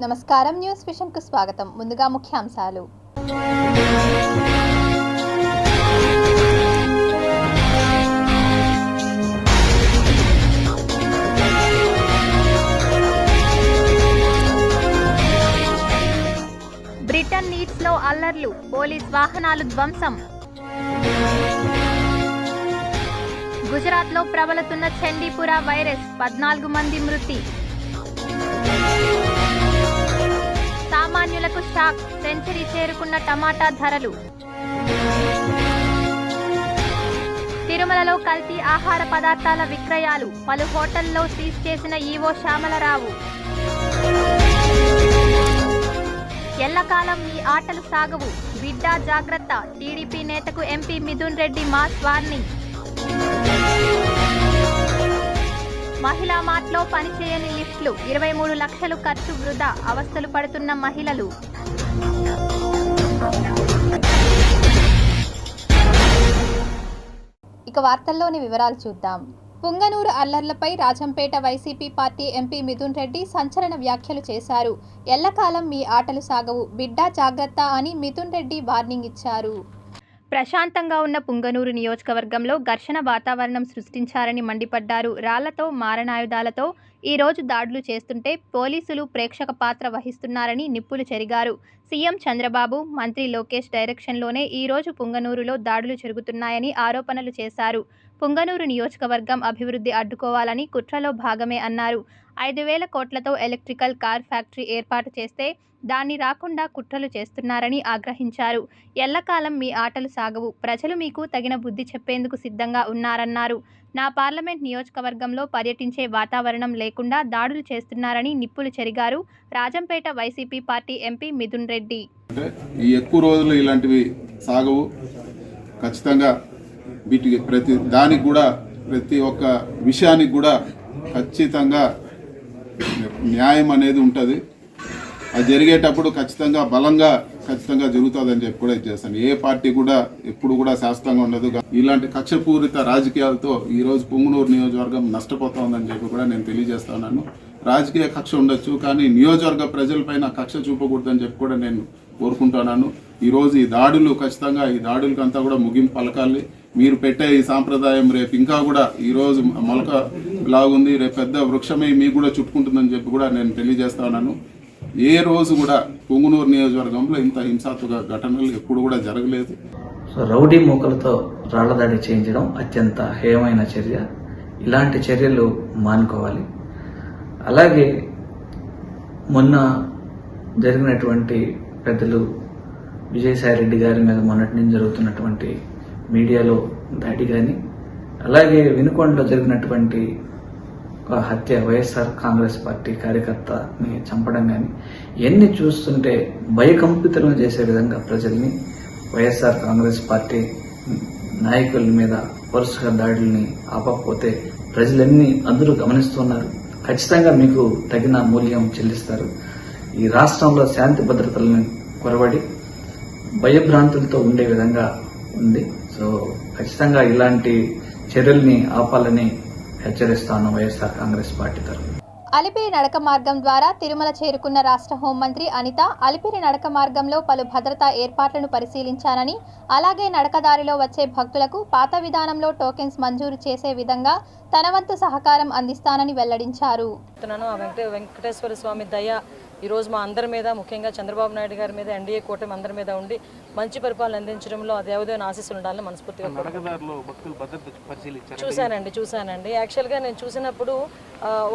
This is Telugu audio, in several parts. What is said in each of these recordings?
నమస్కారం, న్యూస్ విషన్ కు స్వాగతం. ముందుగా ముఖ్యాంశాలు. బ్రిటన్ నీడ్స్ లో అల్లర్లు, పోలీస్ వాహనాలు ధ్వంసం. గుజరాత్ లో ప్రబలుతున్న చండీపుర వైరస్, 14 మంది మృతి. సామాన్యులకు షాక్, సెంచరీ చేరుకున్న టమాటా ధరలు. తిరుమలలో కల్తీ ఆహార పదార్థాల విక్రయాలు, పలు హోటల్లో సీజ్ చేసిన ఈవో శ్యామలరావు. ఎల్లకాలం ఈ ఆటలు సాగవు, బిడ్డా జాగ్రత్త, టీడీపీ నేతకు MP Mithun Reddy mass warning. మహిళా మార్ట్లో పనిచేయని లిఫ్ట్లు, 23 లక్షలు ఖర్చు వృధా, అవస్థలు పడుతున్న మహిళలు. ఇక వార్తల్లోని వివరాలు చూద్దాం. పుంగనూరు అల్లర్లపై రాజంపేట వైసీపీ పార్టీ ఎంపీ మిథున్ రెడ్డి సంచలన వ్యాఖ్యలు చేశారు. ఎల్లకాలం మీ ఆటలు సాగవు, బిడ్డా జాగ్రత్త అని మిథున్ రెడ్డి వార్నింగ్ ఇచ్చారు. ప్రశాంతంగా ఉన్న పుంగనూరు నియోజకవర్గంలో ఘర్షణ వాతావరణం సృష్టించారని మండిపడ్డారు. రాళ్లతో, మారణాయుధాలతో ఈరోజు దాడులు చేస్తుంటే పోలీసులు ప్రేక్షక పాత్ర వహిస్తున్నారని నిప్పులు చెరిగారు. సీఎం చంద్రబాబు, మంత్రి లోకేష్ డైరెక్షన్లోనే ఈరోజు పుంగనూరులో దాడులు జరుగుతున్నాయని ఆరోపణలు చేశారు. పుంగనూరు నియోజకవర్గం అభివృద్ధి అడ్డుకోవాలని కుట్రలో భాగమే అన్నారు. 5,000 కోట్లతో ఎలక్ట్రికల్ కార్ ఫ్యాక్టరీ ఏర్పాటు చేస్తే దాన్ని రాకుండా కుట్రలు చేస్తున్నారని ఆగ్రహించారు. ఎల్లకాలం మీ ఆటలు సాగవు, ప్రజలు మీకు తగిన బుద్ధి చెప్పేందుకు సిద్ధంగా ఉన్నారన్నారు. నా పార్లమెంట్ నియోజకవర్గంలో పర్యటించే వాతావరణం లేకుండా దాడులు చేస్తున్నారని నిప్పులు చెరిగారు. Rajampet YCP party MP Mithun Reddy. ఈ ఎక్కువ రోజులు ఇలాంటివి సాగవు, ఖచ్చితంగా వీటికి ప్రతి దానికి కూడా, ప్రతి ఒక్క విషయానికి కూడా ఖచ్చితంగా న్యాయం అనేది ఉంటుంది. అది జరిగేటప్పుడు ఖచ్చితంగా బలంగా జరుగుతుందని చెప్పి కూడా చేస్తాను. ఏ పార్టీ కూడా ఎప్పుడు కూడా శాశ్వతంగా ఉండదు. ఇలాంటి కక్షపూరిత రాజకీయాలతో ఈరోజు పుంగనూరు నియోజకవర్గం నష్టపోతుందని చెప్పి కూడా నేను తెలియజేస్తున్నాను. రాజకీయ కక్ష ఉండొచ్చు, కానీ నియోజకవర్గ ప్రజలపైన కక్ష చూపకూడదని చెప్పి కూడా నేను కోరుకుంటున్నాను. ఈరోజు ఈ దాడులు ఖచ్చితంగా, ఈ దాడులకంతా కూడా ముగింపు పలకాలి. మీరు పెట్టే ఈ సాంప్రదాయం రేపు ఇంకా కూడా ఈరోజు మొలక లాగుంది, రేపు పెద్ద వృక్షమై మీకు కూడా చుట్టుకుంటుందని చెప్పి కూడా నేను తెలియజేస్తున్నాను. ఏ రోజు కూడా పుంగనూరు నియోజకవర్గంలో ఇంత హింసాత్మక ఘటనలు ఎప్పుడు కూడా జరగలేదు. సో రౌడీ మూకలతో రాళ్ల దాడి చేయించడం అత్యంత హేయమైన చర్య. ఇలాంటి చర్యలు మానుకోవాలి. అలాగే మొన్న జరిగినటువంటి పెద్దలు విజయసాయిరెడ్డి గారి మీద మొన్నటి నుంచి జరుగుతున్నటువంటి మీడియాలో దాడి కానీ, అలాగే వినుకొండలో జరిగినటువంటి హత్య, వైఎస్ఆర్ కాంగ్రెస్ పార్టీ కార్యకర్తని చంపడం కానీ, ఇవన్నీ చూస్తుంటే భయకంపితులను చేసే విధంగా ప్రజల్ని, వైఎస్ఆర్ కాంగ్రెస్ పార్టీ నాయకుల మీద వరుసగా దాడుల్ని ఆపకపోతే ప్రజలన్నీ అందరూ గమనిస్తున్నారు. ఖచ్చితంగా మీకు తగిన మూల్యం చెల్లిస్తారు. ఈ రాష్ట్రంలో శాంతి భద్రతలను కొరబడి భయభ్రాంతులతో ఉండే విధంగా ఉంది. సో ఖచ్చితంగా ఇలాంటి చర్యల్ని ఆపాలని హెచ్చరిస్తాను వైఎస్ఆర్ కాంగ్రెస్ పార్టీ తరఫున. అలిపిరి నడక మార్గం ద్వారా తిరుమల చేరుకున్న రాష్ట్ర హోంమంత్రి అనిత అలిపిరి నడక మార్గంలో పలు భద్రతా ఏర్పాట్లను పరిశీలించానని, అలాగే నడకదారిలో వచ్చే భక్తులకు పాత విధానంలో టోకెన్స్ మంజూరు చేసే విధంగా తన వంతు సహకారం అందిస్తానని వెల్లడించారు. వెంకటేశ్వర స్వామి దయ ఈరోజు మా అందరి మీద, ముఖ్యంగా చంద్రబాబు నాయుడు గారి మీద, ఎన్డీఏ కూటమి అందరి మీద ఉండి మంచి పరిపాలన అందించడంలో ఆ దేవదేవుని ఆశీస్సులు ఉండాలని మనస్ఫూర్తిగా చూశానండి. యాక్చువల్గా నేను చూసినప్పుడు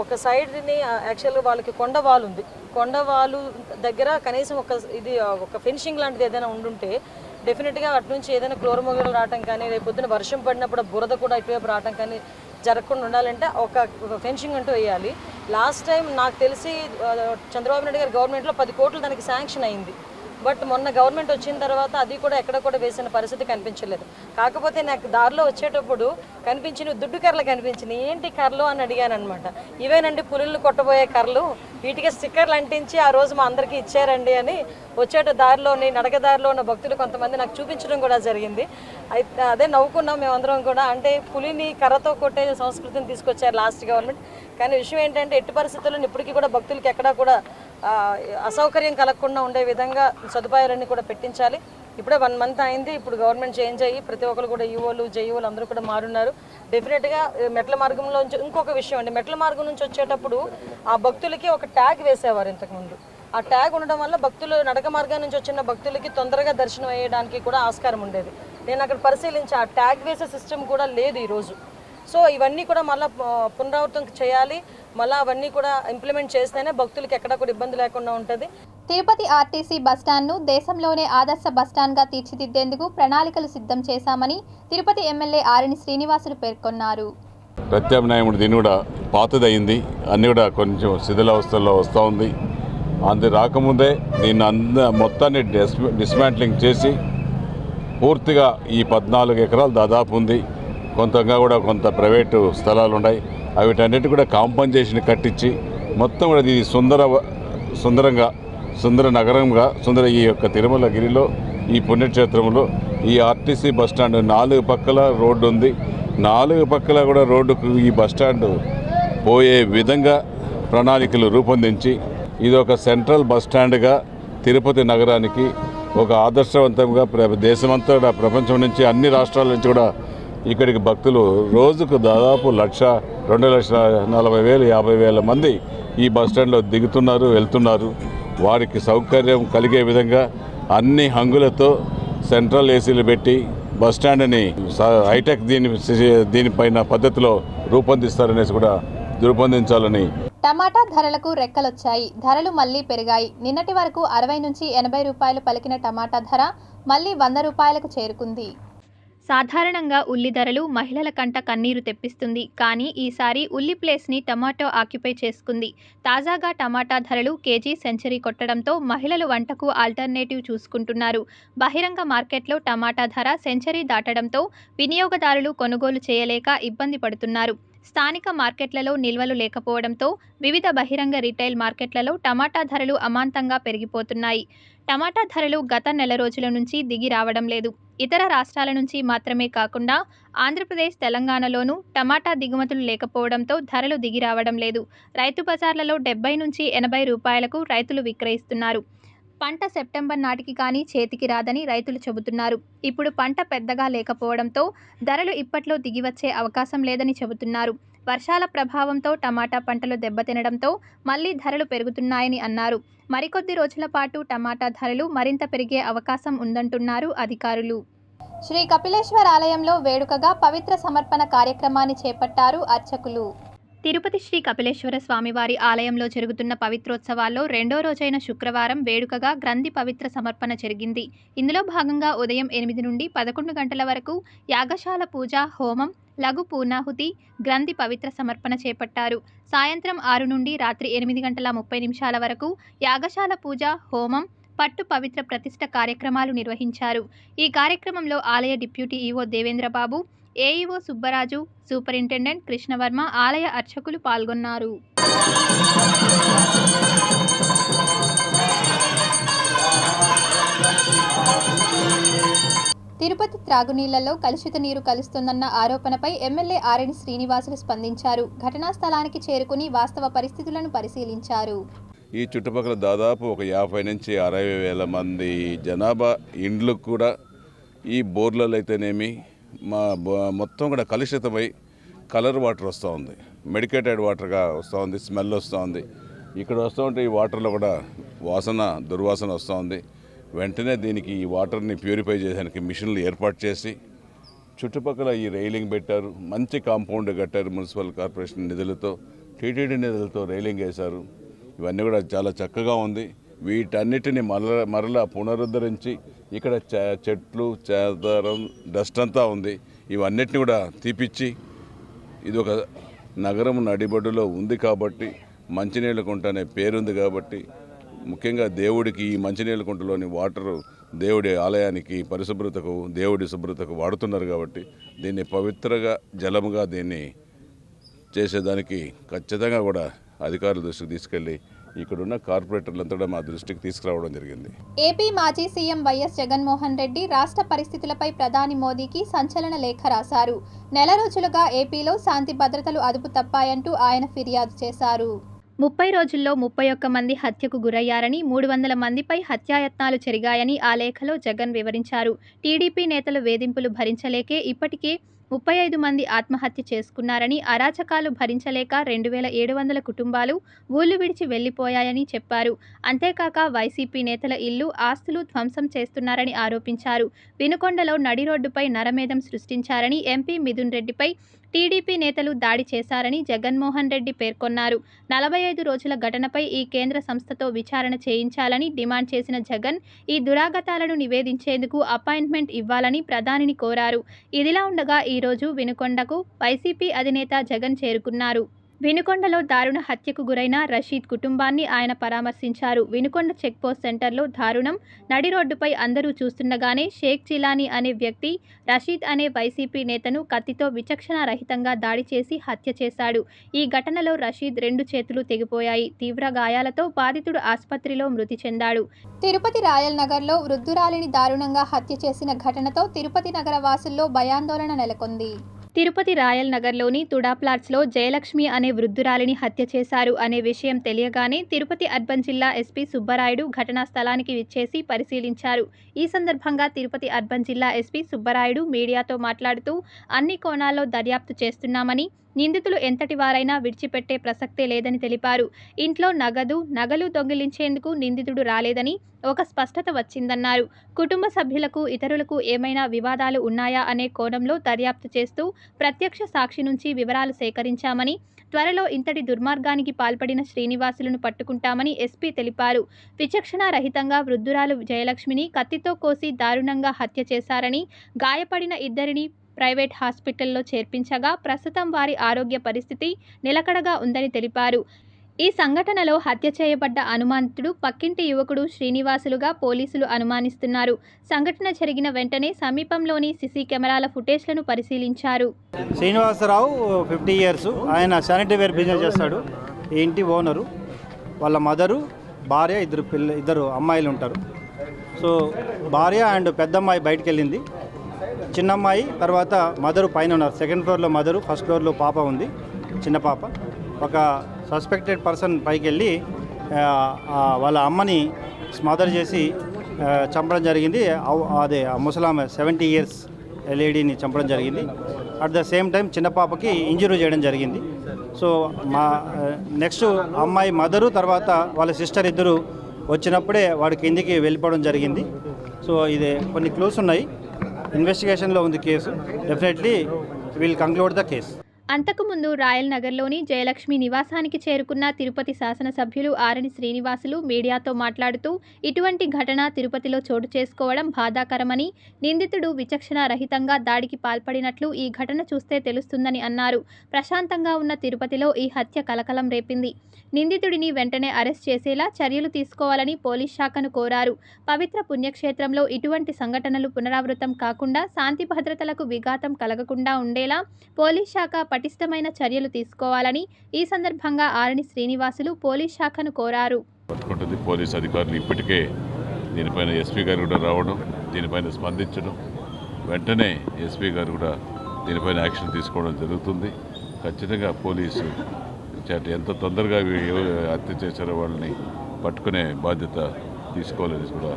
ఒక సైడ్ని యాక్చువల్గా వాళ్ళకి కొండవాలు ఉంది. కొండవాలు దగ్గర కనీసం ఒక ఫెన్షింగ్ లాంటిది ఏదైనా ఉండుంటే డెఫినెట్గా అటు నుంచి ఏదైనా క్లోరమోగలు రావటం కానీ, రేపు పొద్దున వర్షం పడినప్పుడు బురద కూడా ఇటువైపు రావటం కానీ జరగకుండా ఉండాలంటే ఒక ఫెన్షింగ్ అంటూ వేయాలి. లాస్ట్ టైం నాకు తెలిసి చంద్రబాబు నాయుడు గారి గవర్నమెంట్లో 10 కోట్లు దానికి శాంక్షన్ అయింది. బట్ మొన్న గవర్నమెంట్ వచ్చిన తర్వాత అది కూడా ఎక్కడ కూడా వేసిన పరిస్థితి కనిపించలేదు. కాకపోతే నాకు దారిలో వచ్చేటప్పుడు కనిపించిన దుడ్డు కర్రలు కనిపించినాయి. ఏంటి కర్రలు అని అడిగాను అనమాట. ఇవేనండి పులులు కొట్టబోయే కర్రలు, వీటికి స్టిక్కర్లు అంటించి ఆ రోజు మా అందరికీ ఇచ్చారండి అని వచ్చేట దారిలోని నడక దారిలో ఉన్న భక్తులు కొంతమంది నాకు చూపించడం కూడా జరిగింది. అదే నవ్వుకున్నాం మేమందరం కూడా. అంటే పులిని కర్రతో కొట్టే సంస్కృతిని తీసుకొచ్చారు లాస్ట్ గవర్నమెంట్. కానీ విషయం ఏంటంటే ఎట్టి పరిస్థితుల్లో ఇప్పటికీ కూడా భక్తులకి ఎక్కడా కూడా అసౌకర్యం కలగకుండా ఉండే విధంగా సదుపాయాలన్నీ కూడా పెట్టించాలి. ఇప్పుడే 1 మంత్ అయింది. ఇప్పుడు గవర్నమెంట్ చేంజ్ అయ్యి ప్రతి ఒక్కరు కూడా ఈఓలు జేఈఓలు అందరూ కూడా మారున్నారు. డెఫినెట్గా మెట్ల మార్గంలో ఇంకొక విషయం అండి, మెట్ల మార్గం నుంచి వచ్చేటప్పుడు ఆ భక్తులకి ఒక ట్యాగ్ వేసేవారు ఇంతకుముందు. ఆ ట్యాగ్ ఉండడం వల్ల భక్తులు నడక మార్గం నుంచి వచ్చిన భక్తులకి తొందరగా దర్శనం అయ్యడానికి కూడా ఆస్కారం ఉండేది. నేను అక్కడ పరిశీలించి ఆ ట్యాగ్ వేసే సిస్టమ్ కూడా లేదు ఈరోజు. సో ఇవన్నీ కూడా మళ్ళీ పునరావృతం చేయాలి. మళ్ళీ అవన్నీ కూడా ఇంప్లిమెంట్ చేస్తేనే భక్తులకి ఎక్కడా కూడా ఇబ్బంది లేకుండా ఉంటుంది. తిరుపతి ఆర్టీసీ బస్టాండ్ను దేశంలోనే ఆదర్శ బస్టాండ్గా తీర్చిదిద్దేందుకు ప్రణాళికలు సిద్ధం చేశామని తిరుపతి ఎమ్మెల్యే ఆరిని శ్రీనివాసులు పేర్కొన్నారు. ప్రత్యామ్నాయం దీన్ని కూడా పాతదయింది, అన్నీ కూడా కొంచెం శిథిలావస్థల్లో వస్తూ ఉంది. అందు రాకముందే దీన్ని మొత్తాన్ని డిస్మాంట్లింగ్ చేసి పూర్తిగా ఈ 14 ఎకరాలు దాదాపు ఉంది. కొంతగా కూడా కొంత ప్రైవేటు స్థలాలు ఉన్నాయి. వీటన్నిటి కూడా కాంపన్సేషన్ కట్టించి మొత్తం కూడా ఇది సుందర నగరంగా ఈ యొక్క తిరుమలగిరిలో ఈ పుణ్యక్షేత్రంలో ఈ ఆర్టీసీ బస్టాండ్ 4 పక్కల రోడ్డు ఉంది. 4 పక్కల కూడా రోడ్డుకు ఈ బస్టాండ్ పోయే విధంగా ప్రణాళికలు రూపొందించి ఇది ఒక సెంట్రల్ బస్టాండ్గా తిరుపతి నగరానికి ఒక ఆదర్శవంతంగా దేశమంతా కూడా ప్రపంచం నుంచి అన్ని రాష్ట్రాల నుంచి కూడా ఇక్కడికి భక్తులు రోజుకు దాదాపు 2,40,000-50,000 మంది ఈ బస్టాండ్లో దిగుతున్నారు, వెళ్తున్నారు. వారికి సౌకర్యం కలిగే విధంగా అన్ని హంగులతో సెంట్రల్ ఏసీలు పెట్టి బస్టాండ్ని హైటెక్ దీనిపైన పద్ధతిలో రూపొందిస్తారనేసి కూడా రూపొందించాలని. టమాటా ధరలకు రెక్కలొచ్చాయి. ధరలు మళ్లీ పెరిగాయి. నిన్నటి వరకు 60 నుంచి 80 రూపాయలు పలికిన టమాటా ధర మళ్లీ 100 రూపాయలకు చేరుకుంది. సాధారణంగా ఉల్లి ధరలు మహిళల కంట కన్నీరు తెప్పిస్తుంది. కానీ ఈసారి ఉల్లి ప్లేస్ని టమాటో ఆక్యుపై చేసుకుంది. తాజాగా టమాటా ధరలు కేజీ సెంచరీ కొట్టడంతో మహిళలు వంటకు ఆల్టర్నేటివ్ చూసుకుంటున్నారు. బహిరంగ మార్కెట్లో టమాటా ధర సెంచరీ దాటడంతో వినియోగదారులు కొనుగోలు చేయలేక ఇబ్బంది పడుతున్నారు. స్థానిక మార్కెట్లలో నిల్వలు లేకపోవడంతో వివిధ బహిరంగ రిటైల్ మార్కెట్లలో టమాటా ధరలు అమాంతంగా పెరిగిపోతున్నాయి. టమాటా ధరలు గత నెల రోజుల నుంచి దిగి రావడం లేదు. ఇతర రాష్ట్రాల నుంచి మాత్రమే కాకుండా ఆంధ్రప్రదేశ్, తెలంగాణలోనూ టమాటా దిగుమతులు లేకపోవడంతో ధరలు దిగి రావడం లేదు. రైతు బజార్లలో 70 నుంచి 80 రూపాయలకు రైతులు విక్రయిస్తున్నారు. పంట సెప్టెంబర్ నాటికి కానీ చేతికి రాదని రైతులు చెబుతున్నారు. ఇప్పుడు పంట పెద్దగా లేకపోవడంతో ధరలు ఇప్పట్లో దిగివచ్చే అవకాశం లేదని చెబుతున్నారు. వర్షాల ప్రభావంతో టమాటా పంటలు దెబ్బతినడంతో మళ్లీ ధరలు పెరుగుతున్నాయని అన్నారు. మరికొద్ది రోజుల పాటు టమాటా ధరలు మరింత పెరిగే అవకాశం ఉందంటున్నారు అధికారులు. శ్రీ కపిలేశ్వర ఆలయంలో వేడుకగా పవిత్ర సమర్పణ కార్యక్రమాన్ని చేపట్టారు అర్చకులు. తిరుపతి శ్రీ కపిలేశ్వర స్వామివారి ఆలయంలో జరుగుతున్న పవిత్రోత్సవాల్లో 2వ రోజైన శుక్రవారం వేడుకగా గ్రంథి పవిత్ర సమర్పణ జరిగింది. ఇందులో భాగంగా ఉదయం 8 నుండి 11 గంటల వరకు యాగశాల పూజ, హోమం, లఘు పూర్ణాహుతి, గ్రంథి పవిత్ర సమర్పణ చేపట్టారు. సాయంత్రం 6 నుండి రాత్రి 8:30 వరకు యాగశాల పూజ, హోమం, పట్టు పవిత్ర ప్రతిష్ఠ కార్యక్రమాలు నిర్వహించారు. ఈ కార్యక్రమంలో ఆలయ deputy EO Devendra Babu, AEO Subbaraju, superintendent Krishnavarma, ఆలయ అర్చకులు పాల్గొన్నారు. తిరుపతి త్రాగునీళ్లలో కలుషిత నీరు కలుస్తుందన్న ఆరోపణపై ఎమ్మెల్యే ఆరిని శ్రీనివాసులు స్పందించారు. ఘటనా స్థలానికి చేరుకుని వాస్తవ పరిస్థితులను పరిశీలించారు. ఈ చుట్టుపక్కల దాదాపు ఒక 50 నుంచి 60 వేల మంది జనాభా ఇండ్లు కూడా ఈ బోర్లలో అయితేనేమి మొత్తం కూడా కలుషితమై కలర్ వాటర్ వస్తూ ఉంది, మెడికేటెడ్ వాటర్గా వస్తూ ఉంది, స్మెల్ వస్తూ ఉంది. ఇక్కడ వస్తూ ఉంటే ఈ వాటర్లో కూడా దుర్వాసన వస్తూ ఉంది. వెంటనే దీనికి ఈ వాటర్ని ప్యూరిఫై చేయడానికి మిషన్లు ఏర్పాటు చేసి చుట్టుపక్కల ఈ రైలింగ్ పెట్టారు. మంచి కాంపౌండ్ కట్టారు. మున్సిపల్ కార్పొరేషన్ నిధులతో, టీటీడీ నిధులతో రైలింగ్ వేశారు. ఇవన్నీ కూడా చాలా చక్కగా ఉంది. వీటన్నిటిని మరలా పునరుద్ధరించి ఇక్కడ చెట్లు, చెదారం, డస్ట్ అంతా ఉంది. ఇవన్నిటిని కూడా తీపిచ్చి ఇది ఒక నగరం నడిబొడ్డులో ఉంది కాబట్టి, మంచినీళ్ళ కుంట అనే పేరుంది కాబట్టి, ముఖ్యంగా దేవుడికి ఈ మంచినీళ్ళ కుంటలోని వాటరు దేవుడి ఆలయానికి పరిశుభ్రతకు, దేవుడి శుభ్రతకు వాడుతున్నారు కాబట్టి దీన్ని పవిత్రగా జలముగా దీన్ని చేసేదానికి ఖచ్చితంగా కూడా అధికారుల దృష్టికి తీసుకెళ్ళి ఇక్కడున్న కార్పొరేటర్లంతా మా దృష్టికి తీసుకురావడం జరిగింది. ఏపీ మాజీ సీఎం వైఎస్ జగన్మోహన్ రెడ్డి రాష్ట్ర పరిస్థితులపై ప్రధాని మోదీకి సంచలన లేఖ రాశారు. నెల రోజులుగా ఏపీలో శాంతి భద్రతలు అదుపు తప్పాయంటూ ఆయన ఫిర్యాదు చేశారు. 30 రోజుల్లో 31 మంది హత్యకు గురయ్యారని, 300 మందిపై హత్యాయత్నాలు జరిగాయని ఆ లేఖలో జగన్ వివరించారు. టీడీపీ నేతలు వేధింపులు భరించలేకే ఇప్పటికే 35 మంది ఆత్మహత్య చేసుకున్నారని, అరాచకాలు భరించలేక 2700 కుటుంబాలు ఊళ్లు విడిచి వెళ్లిపోయాయని చెప్పారు. అంతేకాక వైసీపీ నేతల ఇల్లు, ఆస్తులు ధ్వంసం చేస్తున్నారని ఆరోపించారు. వినుకొండలో నడి రోడ్డుపై నరమేధం సృష్టించారని, ఎంపీ మిథున్ రెడ్డిపై టీడీపీ నేతలు దాడి చేశారని జగన్మోహన్ రెడ్డి పేర్కొన్నారు. 45 రోజుల ఘటనపై ఈ కేంద్ర సంస్థతో విచారణ చేయించాలని డిమాండ్ చేసిన జగన్, ఈ దురాగతాలను నివేదించేందుకు అపాయింట్మెంట్ ఇవ్వాలని ప్రధానిని కోరారు. ఇదిలా ఉండగా ఈరోజు వినుకొండకు వైసీపీ అధినేత జగన్ చేరుకున్నారు. వినుకొండలో దారుణ హత్యకు గురైన రషీద్ కుటుంబాన్ని ఆయన పరామర్శించారు. వినుకొండ చెక్పోస్ట్ సెంటర్లో దారుణం. నడి రోడ్డుపై అందరూ చూస్తుండగానే షేక్ జిలానీ అనే వ్యక్తి రషీద్ అనే వైసీపీ నేతను కత్తితో విచక్షణారహితంగా దాడి చేసి హత్య చేశాడు. ఈ ఘటనలో రషీద్ 2 చేతులు తెగిపోయాయి. తీవ్ర గాయాలతో బాధితుడు ఆసుపత్రిలో మృతి చెందాడు. తిరుపతి రాయల్ నగర్లో వృద్ధురాలిని దారుణంగా హత్య చేసిన ఘటనతో తిరుపతి నగర వాసుల్లో భయాందోళన నెలకొంది. తిరుపతి రాయల్ నగర్లోని తుడా ప్లాట్స్లో జయలక్ష్మి అనే వృద్ధురాలిని హత్య చేశారు అనే విషయం తెలియగానే తిరుపతి అర్బన్ జిల్లా ఎస్పీ సుబ్బరాయుడు ఘటనా స్థలానికి విచ్చేసి పరిశీలించారు. ఈ సందర్భంగా తిరుపతి అర్బన్ జిల్లా ఎస్పీ సుబ్బరాయుడు మీడియాతో మాట్లాడుతూ అన్ని కోణాల్లో దర్యాప్తు చేస్తున్నామని, నిందితులు ఎంతటి వారైనా విడిచిపెట్టే ప్రసక్తే లేదని తెలిపారు. ఇంట్లో నగలు దొంగిలించేందుకు నిందితుడు రాలేదని ఒక స్పష్టత వచ్చిందన్నారు. కుటుంబ సభ్యులకు, ఇతరులకు ఏమైనా వివాదాలు ఉన్నాయా అనే కోణంలో దర్యాప్తు చేస్తూ ప్రత్యక్ష సాక్షి నుంచి వివరాలు సేకరించామని, త్వరలో ఇంతటి దుర్మార్గానికి పాల్పడిన శ్రీనివాసులను పట్టుకుంటామని ఎస్పీ తెలిపారు. విచక్షణారహితంగా వృద్ధురాలు జయలక్ష్మిని కత్తితో కోసి దారుణంగా హత్య చేశారని, గాయపడిన ఇద్దరిని ప్రైవేట్ హాస్పిటల్లో చేర్పించగా ప్రస్తుతం వారి ఆరోగ్య పరిస్థితి నిలకడగా ఉందని తెలిపారు. ఈ సంఘటనలో హత్య చేయబడ్డ అనుమానితుడు పక్కింటి యువకుడు శ్రీనివాసులుగా పోలీసులు అనుమానిస్తున్నారు. సంఘటన జరిగిన వెంటనే సమీపంలోని సీసీ కెమెరాల ఫుటేజ్లను పరిశీలించారు. శ్రీనివాసరావు 50 ఇయర్స్, ఆయన శానిటరీవేర్ బిజినెస్ చేస్తాడు. ఈ ఇంటి ఓనరు, వాళ్ళ మదరు, భార్య, ఇద్దరు అమ్మాయిలు ఉంటారు. సో భార్య అండ్ పెద్దమ్మాయి బయటికి వెళ్ళింది. చిన్నమ్మాయి తర్వాత మదరు పైన ఉన్నారు. 2nd ఫ్లోర్లో మదరు, 1st ఫ్లోర్లో పాప ఉంది, చిన్న పాప. ఒక సస్పెక్టెడ్ పర్సన్ పైకి వెళ్ళి వాళ్ళ అమ్మని స్మదర్ చేసి చంపడం జరిగింది. అదే ముసలామె 70 ఇయర్స్ లేడీని చంపడం జరిగింది. అట్ ద సేమ్ టైం చిన్న పాపకి ఇంజరీ చేయడం జరిగింది. సో నెక్స్ట్ అమ్మాయి మదరు తర్వాత వాళ్ళ సిస్టర్ ఇద్దరు వచ్చినప్పుడే వాడి కిందికి వెళ్ళిపోవడం జరిగింది. సో ఇది కొన్ని క్లూస్ ఉన్నాయి. ఇన్వెస్టిగేషన్లో ఉంది case. Definitely will conclude the case. అంతకుముందు రాయల్ నగర్లోని జయలక్ష్మి నివాసానికి చేరుకున్న తిరుపతి శాసనసభ్యులు ఆరణి శ్రీనివాసులు మీడియాతో మాట్లాడుతూ ఇటువంటి ఘటన తిరుపతిలో చోటు చేసుకోవడం బాధాకరమని, నిందితుడు విచక్షణారహితంగా దాడికి పాల్పడినట్లు ఈ ఘటన చూస్తే తెలుస్తుందని అన్నారు. ప్రశాంతంగా ఉన్న తిరుపతిలో ఈ హత్య కలకలం రేపింది. నిందితుడిని వెంటనే అరెస్ట్ చేసేలా చర్యలు తీసుకోవాలని పోలీస్ శాఖను కోరారు. పవిత్ర పుణ్యక్షేత్రంలో ఇటువంటి సంఘటనలు పునరావృతం కాకుండా శాంతి భద్రతలకు విఘాతం కలగకుండా ఉండేలా పోలీస్ శాఖ పటిష్టమైన చర్యలు తీసుకోవాలని ఈ సందర్భంగా ఆరణి శ్రీనివాసులు పోలీస్ శాఖను కోరారు. పోలీస్ అధికారులు ఇప్పటికే దీనిపైన ఎస్పీ గారు కూడా రావడం, దీనిపైన స్పందించడం, వెంటనే ఎస్పీ గారు కూడా దీనిపైన యాక్షన్ తీసుకోవడం జరుగుతుంది. ఖచ్చితంగా పోలీసు ఎంత తొందరగా హత్య చేశారో వాళ్ళని పట్టుకునే బాధ్యత తీసుకోవాలని కూడా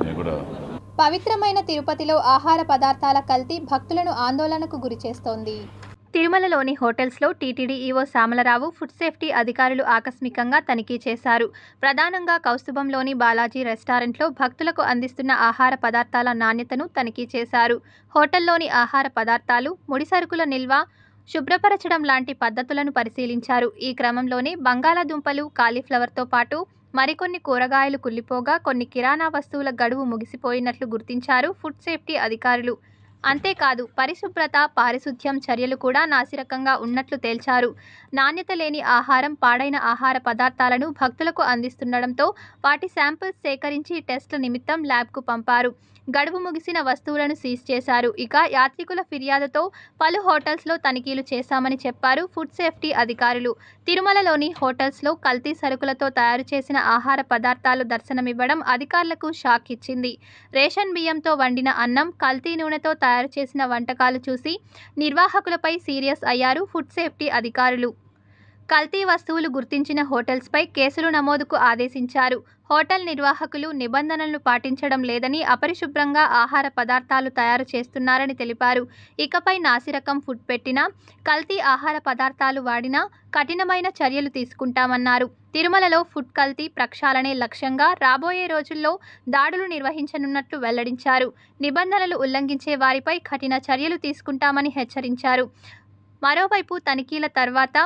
నేను కూడా. పవిత్రమైన తిరుపతిలో ఆహార పదార్థాల కల్తీ భక్తులను ఆందోళనకు గురి చేస్తోంది. తిరుమలలోని హోటల్స్లో TTD EO Syamala Rao, food safety అధికారులు ఆకస్మికంగా తనిఖీ చేశారు. ప్రధానంగా కౌస్తుభంలోని బాలాజీ రెస్టారెంట్లో భక్తులకు అందిస్తున్న ఆహార పదార్థాల నాణ్యతను తనిఖీ చేశారు. హోటల్లోని ఆహార పదార్థాలు, ముడి సరుకుల నిల్వ, శుభ్రపరచడం లాంటి పద్ధతులను పరిశీలించారు. ఈ క్రమంలోనే బంగాళాదుంపలు, కాలీఫ్లవర్తో పాటు మరికొన్ని కూరగాయలు కుళ్ళిపోగా కొన్ని కిరాణా వస్తువుల గడువు ముగిసిపోయినట్లు గుర్తించారు ఫుడ్ సేఫ్టీ అధికారులు. అంతేకాదు పరిశుభ్రత, పారిశుధ్యం చర్యలు కూడా నాసిరకంగా ఉన్నట్లు తేల్చారు. నాణ్యత లేని ఆహారం, పాడైన ఆహార పదార్థాలను భక్తులకు అందిస్తుండడంతో వాటి శాంపిల్స్ సేకరించి టెస్టుల నిమిత్తం ల్యాబ్కు పంపారు. గడువు ముగిసిన వస్తువులను సీజ్ చేశారు. ఇక యాత్రికుల ఫిర్యాదుతో పలు హోటల్స్లో తనిఖీలు చేశామని చెప్పారు ఫుడ్ సేఫ్టీ అధికారులు. తిరుమలలోని హోటల్స్లో కల్తీ సరుకులతో తయారు చేసిన ఆహార పదార్థాలు దర్శనమివ్వడం అధికారులకు షాక్ ఇచ్చింది. రేషన్ బియ్యంతో వండిన అన్నం, కల్తీ నూనెతో తయారు చేసిన వంటకాలు చూసి నిర్వాహకులపై సీరియస్ అయ్యారు ఫుడ్ సేఫ్టీ అధికారులు. కల్తీ వస్తువులు గుర్తించిన హోటల్స్పై కేసులు నమోదుకు ఆదేశించారు. హోటల్ నిర్వాహకులు నిబంధనలను పాటించడం లేదని, అపరిశుభ్రంగా ఆహార పదార్థాలు తయారు చేస్తున్నారని తెలిపారు. ఇకపై నాసిరకం ఫుడ్ పెట్టినా, కల్తీ ఆహార పదార్థాలు వాడినా కఠినమైన చర్యలు తీసుకుంటామన్నారు. తిరుమలలో ఫుడ్ కల్తీ ప్రక్షాళనే లక్ష్యంగా రాబోయే రోజుల్లో దాడులు నిర్వహించనున్నట్లు వెల్లడించారు. నిబంధనలు ఉల్లంఘించే వారిపై కఠిన చర్యలు తీసుకుంటామని హెచ్చరించారు. మరోవైపు తనిఖీల తర్వాత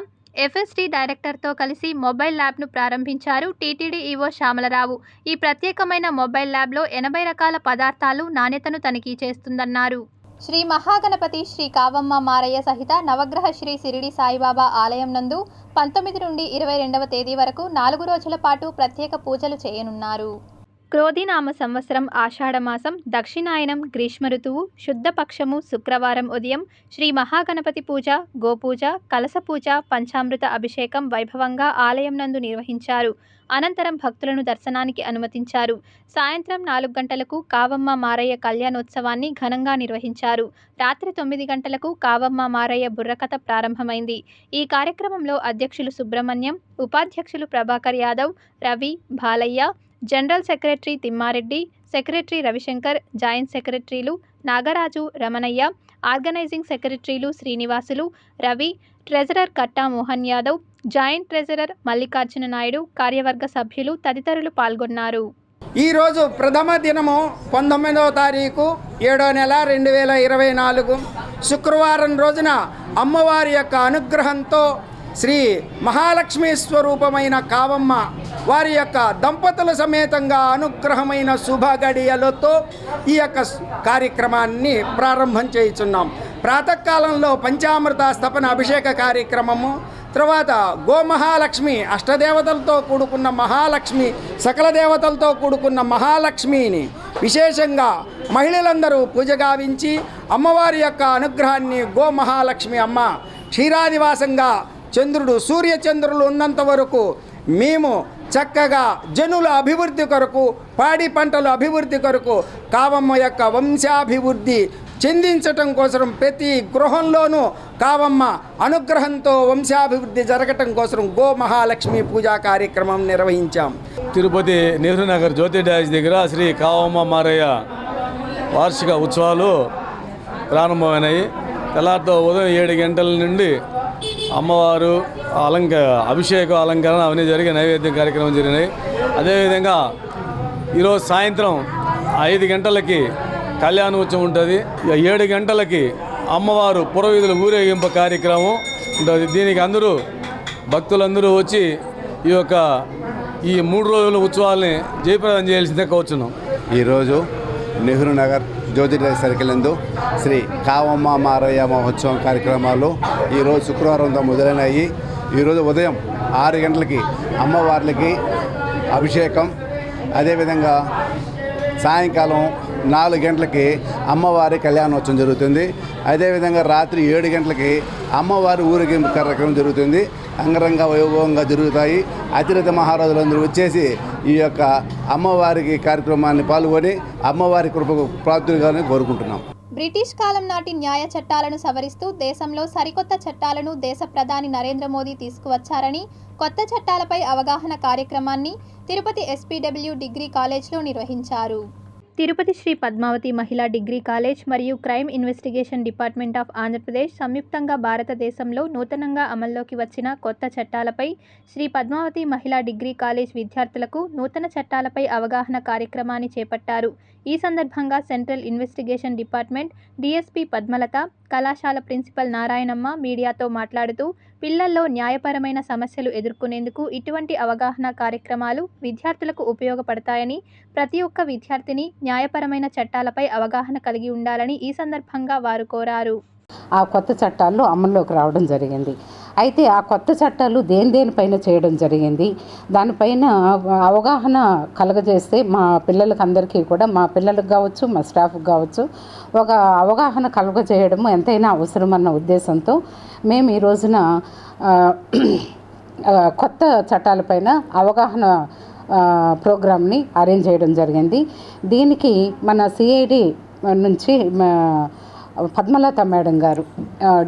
ఎఫ్ఎస్టీ డైరెక్టర్తో కలిసి మొబైల్ ల్యాబ్ను ప్రారంభించారు టీటీడీ ఈవో శ్యామలరావు. ఈ ప్రత్యేకమైన మొబైల్ ల్యాబ్లో 80 రకాల పదార్థాలు నాణ్యతను తనిఖీ చేస్తుందన్నారు. శ్రీ మహాగణపతి శ్రీ కావమ్మ మారయ్య సహిత నవగ్రహ శ్రీ సిరిడి సాయిబాబా ఆలయం నందు 19 నుండి 22వ తేదీ వరకు 4 రోజుల పాటు ప్రత్యేక పూజలు చేయనున్నారు. క్రోధినామ సంవత్సరం ఆషాఢమాసం దక్షిణాయనం గ్రీష్మ ఋతువు శుద్ధపక్షము శుక్రవారం ఉదయం శ్రీ మహాగణపతి పూజ, గోపూజ, కలశ పూజ, పంచామృత అభిషేకం వైభవంగా ఆలయం నందు నిర్వహించారు. అనంతరం భక్తులను దర్శనానికి అనుమతించారు. సాయంత్రం 4 గంటలకు కావమ్మ మారయ్య కళ్యాణోత్సవాన్ని ఘనంగా నిర్వహించారు. రాత్రి 9 గంటలకు కావమ్మ మారయ్య బుర్రకథ ప్రారంభమైంది. ఈ కార్యక్రమంలో అధ్యక్షులు సుబ్రహ్మణ్యం, ఉపాధ్యక్షులు Prabhakar Yadav, Ravi, Balayya, general secretary Thimma Reddy, secretary Ravishankar, joint సెక్రటరీలు నాగరాజు, రమణయ్య, ఆర్గనైజింగ్ సెక్రటరీలు శ్రీనివాసులు, రవి, ట్రెజరర్ కట్టా మోహన్ యాదవ్, జాయింట్ ట్రెజరర్ మల్లికార్జున నాయుడు, కార్యవర్గ సభ్యులు తదితరులు పాల్గొన్నారు. ఈరోజు ప్రథమ దినము 19వ తారీఖు 7వ నెల 2024 శుక్రవారం రోజున అమ్మవారి యొక్క అనుగ్రహంతో శ్రీ మహాలక్ష్మి స్వరూపమైన కావమ్మ వారి యొక్క దంపతుల సమేతంగా అనుగ్రహమైన శుభ గడియలతో ఈ యొక్క కార్యక్రమాన్ని ప్రారంభం చేయుచున్నాం. ప్రాతకాలంలో పంచామృత స్థపన అభిషేక కార్యక్రమము, తర్వాత గోమహాలక్ష్మి అష్టదేవతలతో కూడుకున్న మహాలక్ష్మి, సకల దేవతలతో కూడుకున్న మహాలక్ష్మిని విశేషంగా మహిళలందరూ పూజ గావించి అమ్మవారి యొక్క అనుగ్రహాన్ని గోమహాలక్ష్మి అమ్మ క్షీరాదివాసంగా చంద్రుడు సూర్యచంద్రులు ఉన్నంత వరకు మేము చక్కగా జనుల అభివృద్ధి కొరకు, పాడి పంటల అభివృద్ధి కొరకు, కావమ్మ యొక్క వంశాభివృద్ధి చెందించటం కోసం ప్రతి గృహంలోనూ కావమ్మ అనుగ్రహంతో వంశాభివృద్ధి జరగటం కోసం గో మహాలక్ష్మి పూజా కార్యక్రమం నిర్వహించాం. తిరుపతి నెహ్రూ నగర్ జ్యోతి డ్యాష్ దగ్గర శ్రీ కావమ్మ మారయ్య వార్షిక ఉత్సవాలు ప్రారంభమైనాయి. తెల్లారితో ఉదయం 7 గంటల నుండి అమ్మవారు అభిషేకం, అలంకరణ అవన్నీ జరిగే నైవేద్యం కార్యక్రమం జరిగినాయి. అదేవిధంగా ఈరోజు సాయంత్రం 5 గంటలకి కళ్యాణోత్సవం ఉంటుంది. 7 గంటలకి అమ్మవారు పురవీధుల ఊరేగింపు కార్యక్రమం ఉంటుంది. దీనికి అందరూ భక్తులందరూ వచ్చి ఈ 3 రోజుల ఉత్సవాల్ని జయప్రదం చేయాల్సిందే కోరుచున్నాం. ఈరోజు నెహ్రూ నగర్ జ్యోతి సర్కిల్ నందు శ్రీ కావమ్మ మారయ్య మహోత్సవం కార్యక్రమాలు ఈరోజు శుక్రవారంతో మొదలైనాయి. ఈరోజు ఉదయం 6 గంటలకి అమ్మవార్లకి అభిషేకం, అదేవిధంగా సాయంకాలం 4 గంటలకి అమ్మవారి కళ్యాణోత్సవం జరుగుతుంది. అదేవిధంగా రాత్రి 7 గంటలకి అమ్మవారి ఊరేగింపు కార్యక్రమం జరుగుతుంది. అంగరంగ వైభవంగా జరుగుతాయి. అతిరథ మహారాజులందరూ వచ్చేసి ఈ యొక్క అమ్మవారికి కార్యక్రమాన్ని పాల్గొని అమ్మవారి కృపకు ప్రాప్తులుగానే కోరుకుంటున్నాం. బ్రిటిష్ కాలం నాటి న్యాయ చట్టాలను సవరిస్తూ దేశంలో సరికొత్త చట్టాలను దేశ ప్రధాని నరేంద్ర మోదీ తీసుకువచ్చారని, కొత్త చట్టాలపై అవగాహన కార్యక్రమాన్ని తిరుపతి ఎస్పీడబ్ల్యూ డిగ్రీ కాలేజ్లో నిర్వహించారు. తిరుపతి శ్రీ పద్మావతి మహిళా డిగ్రీ కాలేజ్ మరియు crime investigation department of Andhra Pradesh సంయుక్తంగా భారతదేశంలో నూతనంగా అమల్లోకి వచ్చిన కొత్త చట్టాలపై శ్రీ పద్మావతి మహిళా డిగ్రీ కాలేజ్ విద్యార్థులకు నూతన చట్టాలపై అవగాహన కార్యక్రమాన్ని చేపట్టారు. ఈ సందర్భంగా central investigation department DSP Padmalatha, కళాశాల ప్రిన్సిపల్ నారాయణమ్మ మీడియాతో మాట్లాడుతూ, పిల్లల్లో న్యాయపరమైన సమస్యలు ఎదుర్కొనేందుకు ఇటువంటి అవగాహన కార్యక్రమాలు విద్యార్థులకు ఉపయోగపడతాయని, ప్రతి ఒక్క విద్యార్థిని న్యాయపరమైన చట్టాలపై అవగాహన కలిగి ఉండాలని ఈ సందర్భంగా వారు కోరారు. ఆ కొత్త చట్టాలు అమల్లోకి రావడం జరిగింది. అయితే ఆ కొత్త చట్టాలు దేనిపైన చేయడం జరిగింది, దానిపైన అవగాహన కలగజేస్తే మా పిల్లలకి అందరికీ కూడా, మా పిల్లలకు కావచ్చు, మా స్టాఫ్కి కావచ్చు, ఒక అవగాహన కలగజేయడం ఎంతైనా అవసరమన్న ఉద్దేశంతో మేము ఈ రోజున కొత్త చట్టాలపైన అవగాహన ప్రోగ్రామ్ని అరేంజ్ చేయడం జరిగింది. దీనికి మన సిఐడి నుంచి పద్మలత మేడం గారు,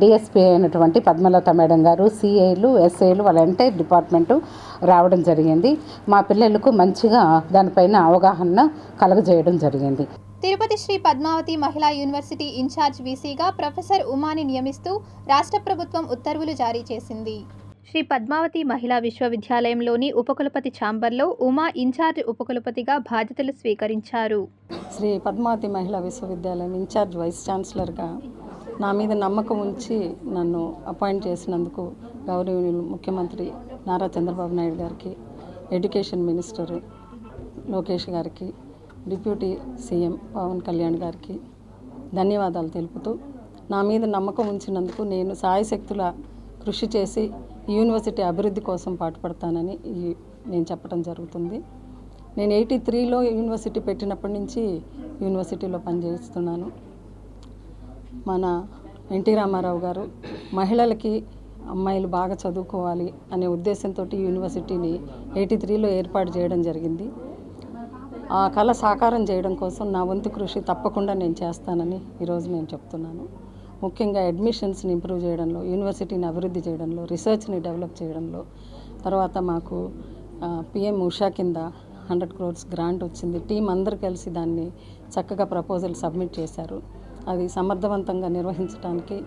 డిఎస్పీ అయినటువంటి పద్మలత మేడం గారు, సిఐలు, ఎస్ఐలు వాళ్ళ ఎంటైర్ డిపార్ట్మెంటు రావడం జరిగింది. మా పిల్లలకు మంచిగా దానిపైన అవగాహన కలుగజేయడం జరిగింది. తిరుపతి శ్రీ పద్మావతి మహిళా యూనివర్సిటీ ఇన్ఛార్జ్ వీసీగా ప్రొఫెసర్ ఉమాని నియమిస్తూ రాష్ట్ర ప్రభుత్వం ఉత్తర్వులు జారీ చేసింది. శ్రీ పద్మావతి మహిళా విశ్వవిద్యాలయంలోని ఉపకులపతి ఛాంబర్లో ఉమా ఇన్ఛార్జ్ ఉపకులపతిగా బాధ్యతలు స్వీకరించారు. శ్రీ పద్మావతి మహిళా విశ్వవిద్యాలయం ఇన్ఛార్జ్ వైస్ ఛాన్సలర్గా నా మీద నమ్మకం ఉంచి నన్ను అపాయింట్ చేసినందుకు గౌరవనీయులు ముఖ్యమంత్రి నారా చంద్రబాబు నాయుడు గారికి, ఎడ్యుకేషన్ మినిస్టర్ లోకేష్ గారికి, డిప్యూటీ సీఎం పవన్ కళ్యాణ్ గారికి ధన్యవాదాలు తెలుపుతూ, నా మీద నమ్మకం ఉంచినందుకు నేను సాయశక్తుల కృషి చేసి యూనివర్సిటీ అభివృద్ధి కోసం పాటుపడతానని నేను చెప్పడం జరుగుతుంది. నేను 83లో యూనివర్సిటీ పెట్టినప్పటి నుంచి యూనివర్సిటీలో పనిచేస్తున్నాను. మన ఎన్టీ రామారావు గారు మహిళలకి, అమ్మాయిలు బాగా చదువుకోవాలి అనే ఉద్దేశంతో యూనివర్సిటీని 83లో ఏర్పాటు చేయడం జరిగింది. ఆ కళ సాకారం చేయడం కోసం నా వంతు కృషి తప్పకుండా నేను చేస్తానని ఈరోజు నేను చెప్తున్నాను. ముఖ్యంగా అడ్మిషన్స్ని ఇంప్రూవ్ చేయడంలో, యూనివర్సిటీని అభివృద్ధి చేయడంలో, రీసెర్చ్ని డెవలప్ చేయడంలో, తర్వాత మాకు పిఎం ఉషా కింద 100 crores గ్రాంట్ వచ్చింది. టీం అందరూ కలిసి దాన్ని చక్కగా ప్రపోజల్ సబ్మిట్ చేశారు. అది సమర్థవంతంగా నిర్వహించడానికి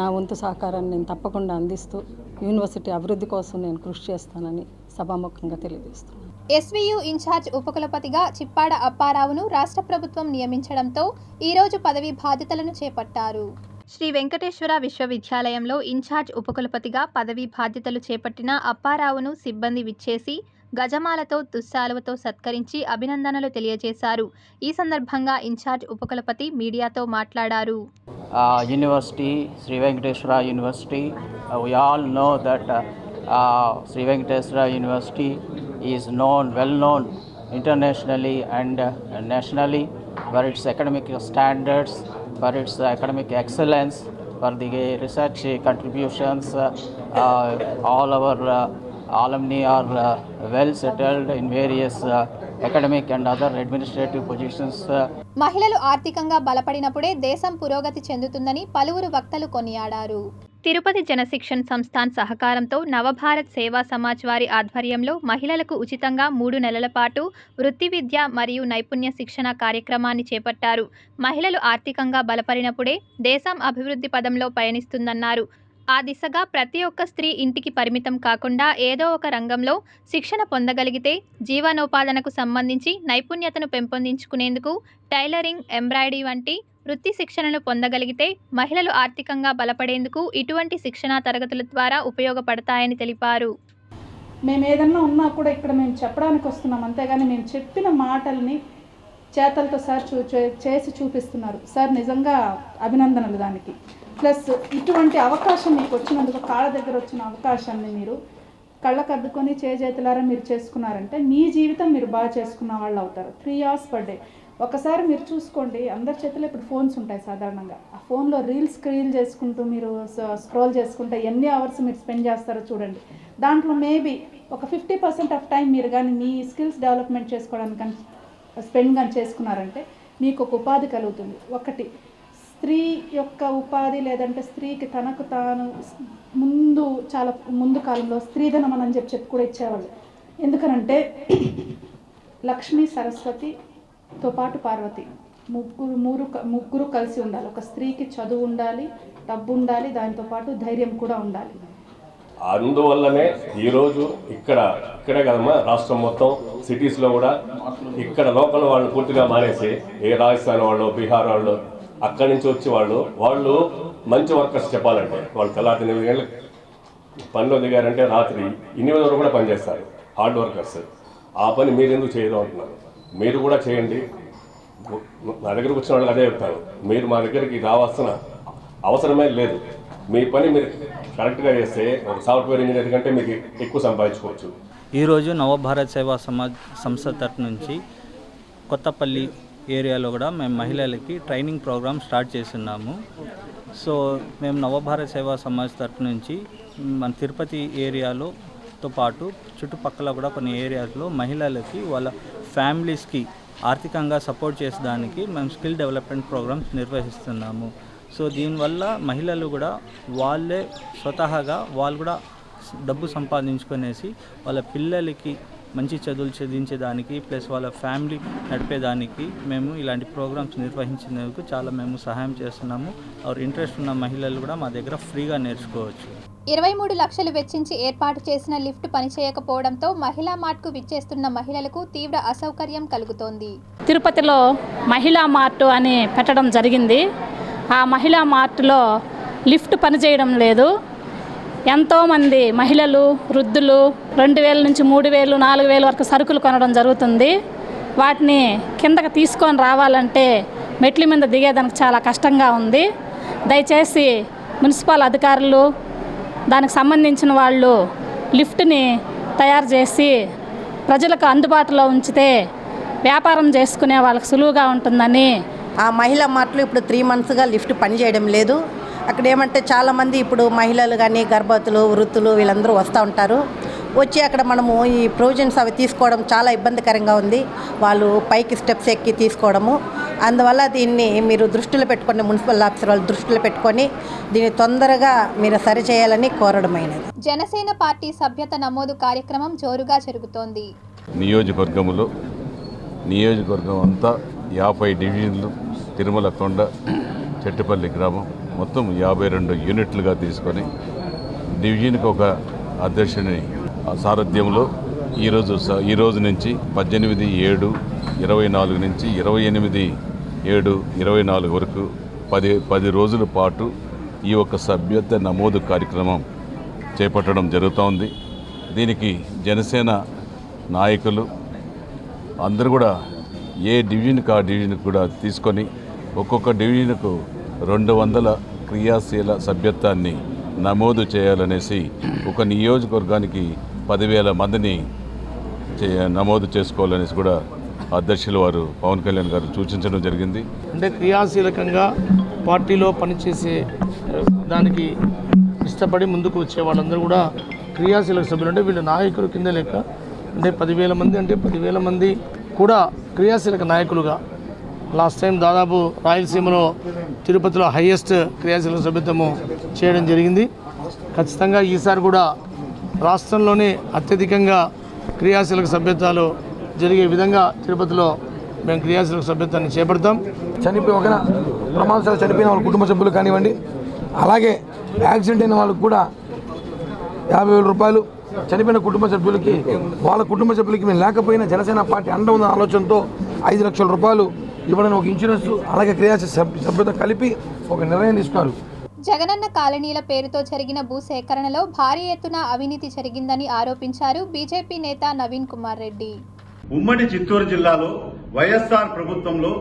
నా వంతు సహకారాన్ని నేను తప్పకుండా అందిస్తూ యూనివర్సిటీ అభివృద్ధి కోసం నేను కృషి చేస్తానని సభాముఖంగా తెలియజేస్తున్నాను. ఎస్వీయు ఇన్ఛార్జ్ ఉపకులపతిగా చిప్పాడ అప్పారావును రాష్ట్ర ప్రభుత్వం నియమించడంతో ఈరోజు పదవి బాధ్యతలను చేపట్టారు. శ్రీ వెంకటేశ్వర విశ్వవిద్యాలయంలో ఇన్ఛార్జ్ ఉపకులపతిగా పదవీ బాధ్యతలు చేపట్టిన అప్పారావును సిబ్బంది విచ్చేసి గజమాలతో దుస్సాలువతో సత్కరించి అభినందనలు తెలియజేశారు. ఈ సందర్భంగా ఇన్ఛార్జ్ ఉపకులపతి మీడియాతో మాట్లాడారు. University, Sri Venkateswara university, we all know that Sri Venkateswara University is well known internationally and nationally for its academic standards, for its academic excellence, for the research contributions. All our alumni are well settled in various academic and other administrative positions. మహిళలు ఆర్థికంగా బలపడినప్పుడే దేశం పురోగతి చెందుతుందని పలువురు వక్తలు కొనియాడారు. తిరుపతి జనశిక్షణ్ సంస్థాన్ సహకారంతో నవభారత్ సేవా సమాజ్ వారి ఆధ్వర్యంలో మహిళలకు ఉచితంగా 3 నెలల పాటు వృత్తి విద్య మరియు నైపుణ్య శిక్షణ కార్యక్రమాన్ని చేపట్టారు. మహిళలు ఆర్థికంగా బలపడినప్పుడే దేశం అభివృద్ధి పదంలో పయనిస్తుందన్నారు. ఆ దిశగా ప్రతి ఒక్క స్త్రీ ఇంటికి పరిమితం కాకుండా ఏదో ఒక రంగంలో శిక్షణ పొందగలిగితే జీవనోపాధనకు సంబంధించి నైపుణ్యతను పెంపొందించుకునేందుకు టైలరింగ్, ఎంబ్రాయిడరీ వంటి వృత్తి శిక్షణను పొందగలిగితే మహిళలు ఆర్థికంగా బలపడేందుకు ఇటువంటి శిక్షణా తరగతుల ద్వారా ఉపయోగపడతాయని తెలిపారు. మేము ఏదన్నా ఉన్నా కూడా ఇక్కడ మేము చెప్పడానికి వస్తున్నాం, అంతేగాని మేము చెప్పిన మాటల్ని చేతలతో సార్ చేసి చూపిస్తున్నారు. సార్ నిజంగా అభినందనలు దానికి. ప్లస్ ఇటువంటి అవకాశం మీకు వచ్చినందుకు, కాళ్ళ దగ్గర వచ్చిన అవకాశాన్ని మీరు కళ్ళకద్దుకొని చేతులారా మీరు చేసుకున్నారంటే మీ జీవితం మీరు బాగా చేసుకున్న వాళ్ళు అవుతారు. 3 hours per day. ఒకసారి మీరు చూసుకోండి, అందరి చేతిలో ఇప్పుడు ఫోన్స్ ఉంటాయి సాధారణంగా. ఆ ఫోన్లో రీల్స్ స్క్రీల్ చేసుకుంటూ మీరు స్క్రోల్ చేసుకుంటే ఎన్ని అవర్స్ మీరు స్పెండ్ చేస్తారో చూడండి. దాంట్లో మేబీ ఒక 50% ఆఫ్ టైం మీరు కానీ మీ స్కిల్స్ డెవలప్మెంట్ చేసుకోవడానికి కానీ స్పెండ్ కానీ చేసుకున్నారంటే మీకు ఒక ఉపాధి కలుగుతుంది. ఒకటి స్త్రీ యొక్క ఉపాధి, లేదంటే స్త్రీకి తనకు తాను చాలా ముందు కాలంలో స్త్రీధనం అని చెప్పి కూడా ఇచ్చేవాళ్ళు. ఎందుకనంటే లక్ష్మి, సరస్వతితో పాటు పార్వతి ముగ్గురు కలిసి ఉండాలి. ఒక స్త్రీకి చదువు ఉండాలి, డబ్బు ఉండాలి, దాంతోపాటు ధైర్యం కూడా ఉండాలి. అందువల్లనే ఈరోజు ఇక్కడే కదమ్మా, రాష్ట్రం మొత్తం సిటీస్లో కూడా ఇక్కడ లోకల్ వాళ్ళు పూర్తిగా మానేసి రాజస్థాన్ వాళ్ళు, బీహార్ వాళ్ళు, అక్కడి నుంచి వచ్చి వాళ్ళు మంచి వర్కర్స్ చెప్పాలంటే వాళ్ళు తెల్లారి 8 గంటలకు పనిలో దిగారంటే రాత్రి 8 వరకు కూడా పనిచేస్తారు హార్డ్ వర్కర్స్. ఆ పని మీరు ఎందుకు చేయదు అంటున్నారు. మీరు కూడా చేయండి. నా దగ్గరకు వచ్చిన వాళ్ళకి అదే చెప్తాను, మీరు మా దగ్గరికి రావాల్సిన అవసరమే లేదు. మీ పని మీరు కరెక్ట్గా చేస్తే ఒక సాఫ్ట్వేర్ ఇంజనీర్ కంటే మీకు ఎక్కువ సంపాదించుకోవచ్చు. ఈరోజు నవభారత్ సేవా సమాజ్ సంస్థ తరఫు నుంచి కొత్తపల్లి ఏరియాలో కూడా మేము మహిళలకి ట్రైనింగ్ ప్రోగ్రామ్ స్టార్ట్ చేస్తున్నాము. సో మేము నవభారత్ సేవా సమాజ్ తరఫు నుంచి మన తిరుపతి ఏరియాలోతో పాటు చుట్టుపక్కల కూడా కొన్ని ఏరియాస్లో మహిళలకి వాళ్ళ ఫ్యామిలీస్కి ఆర్థికంగా సపోర్ట్ చేసేదానికి మేము స్కిల్ డెవలప్మెంట్ ప్రోగ్రామ్స్ నిర్వహిస్తున్నాము. సో దీనివల్ల మహిళలు కూడా వాళ్ళే స్వతహాగా వాళ్ళు కూడా డబ్బు సంపాదించుకునేసి వాళ్ళ పిల్లలకి మంచి చదువులు చదివించేదానికి ప్లస్ వాళ్ళ ఫ్యామిలీ నడిపేదానికి మేము ఇలాంటి ప్రోగ్రామ్స్ నిర్వహించినందుకు చాలా మేము సహాయం చేస్తున్నాము. ఆర్ ఇంట్రెస్ట్ ఉన్న మహిళలు కూడా మా దగ్గర ఫ్రీగా నేర్చుకోవచ్చు. 23 లక్షలు వెచ్చించి ఏర్పాటు చేసిన లిఫ్ట్ పనిచేయకపోవడంతో మహిళా మార్ట్కు విచ్చేస్తున్న మహిళలకు తీవ్ర అసౌకర్యం కలుగుతోంది. తిరుపతిలో మహిళా మార్ట్ అని పెట్టడం జరిగింది. ఆ మహిళా మార్ట్లో లిఫ్ట్ పనిచేయడం లేదు. ఎంతోమంది మహిళలు, వృద్ధులు 2000 నుంచి 3000, 4000 వరకు సరుకులు కొనడం జరుగుతుంది. వాటిని కిందకి తీసుకొని రావాలంటే మెట్ల మీద దిగేదానికి చాలా కష్టంగా ఉంది. దయచేసి మున్సిపల్ అధికారులు, దానికి సంబంధించిన వాళ్ళు లిఫ్ట్ని తయారు చేసి ప్రజలకు అందుబాటులో ఉంచితే వ్యాపారం చేసుకునే వాళ్ళకి సులువుగా ఉంటుందని. ఆ మహిళా మార్ట్లో ఇప్పుడు 3 మంత్స్గా లిఫ్ట్ పనిచేయడం లేదు. అక్కడ ఏమంటే చాలామంది ఇప్పుడు మహిళలు కానీ గర్భవతులు, వృద్ధులు వీళ్ళందరూ వస్తూ ఉంటారు. వచ్చి అక్కడ మనము ఈ ప్రొవిజన్స్ అవి తీసుకోవడం చాలా ఇబ్బందికరంగా ఉంది. వాళ్ళు పైకి స్టెప్స్ ఎక్కి తీసుకోవడము. అందువల్ల దీన్ని మీరు దృష్టిలో పెట్టుకొని, మున్సిపల్ ఆఫీసర్ వాళ్ళు దృష్టిలో పెట్టుకొని దీన్ని తొందరగా మీరు సరిచేయాలని కోరడమైనది. జనసేన పార్టీ సభ్యత నమోదు కార్యక్రమం జోరుగా జరుగుతోంది. నియోజకవర్గం అంతా 50 డివిజన్లు, తిరుమల కొండ, చెట్టుపల్లి గ్రామం మొత్తం 52 యూనిట్లుగా తీసుకొని డివిజన్కి ఒక అధ్యక్షుని సారథ్యంలో ఈరోజు నుంచి 18/7/24 నుంచి 28/7/24 వరకు 10 రోజుల పాటు ఈ యొక్క సభ్యత నమోదు కార్యక్రమం చేపట్టడం జరుగుతోంది. దీనికి జనసేన నాయకులు అందరూ కూడా ఏ డివిజన్కి ఆ డివిజన్కి కూడా తీసుకొని ఒక్కొక్క డివిజన్కు 200 క్రియాశీల సభ్యత్వాన్ని నమోదు చేయాలనేసి ఒక నియోజకవర్గానికి 10,000 మందిని నమోదు చేసుకోవాలనేసి కూడా అధ్యక్షులు వారు పవన్ కళ్యాణ్ గారు సూచించడం జరిగింది. అంటే క్రియాశీలకంగా పార్టీలో పనిచేసే దానికి ఇష్టపడి ముందుకు వచ్చే వాళ్ళందరూ కూడా క్రియాశీలక సభ్యులు. అంటే వీళ్ళు నాయకులు కింద లెక్క. అంటే 10,000 మంది అంటే 10,000 మంది కూడా క్రియాశీలక నాయకులుగా. లాస్ట్ టైం దాదాపు రాయలసీమలో తిరుపతిలో హైయెస్ట్ క్రియాశీలక సభ్యత్వము చేయడం జరిగింది. ఖచ్చితంగా ఈసారి కూడా రాష్ట్రంలోనే అత్యధికంగా క్రియాశీలక సభ్యత్వాలు జరిగే విధంగా తిరుపతిలో మేము క్రియాశీలక సభ్యత్వాన్ని చేపడతాం. ఒకవేళ ప్రమాదాలు చనిపోయిన వాళ్ళ కుటుంబ సభ్యులు కానివ్వండి, అలాగే యాక్సిడెంట్ అయిన వాళ్ళకు కూడా 50,000 రూపాయలు, చనిపోయిన కుటుంబ సభ్యులకి వాళ్ళ కుటుంబ సభ్యులకి మేము లేకపోయినా జనసేన పార్టీ అండ ఉన్న ఆలోచనతో 5 లక్షల రూపాయలు ఇవ్వడం ఒక ఇన్సూరెన్స్, అలాగే క్రియాశీల సభ్యత కలిపి ఒక నిర్ణయం తీసుకున్నారు. జగనన్న కాలనీల పేరుతో జరిగిన భూసేకరణలో భారీ ఎత్తున అవినీతి జరిగిందని ఆరోపించారు బీజేపీ నేత నవీన్ కుమార్ రెడ్డి. ఉమ్మడి చిత్తూరు జిల్లాలో వైఎస్ఆర్ ప్రభుత్వంలో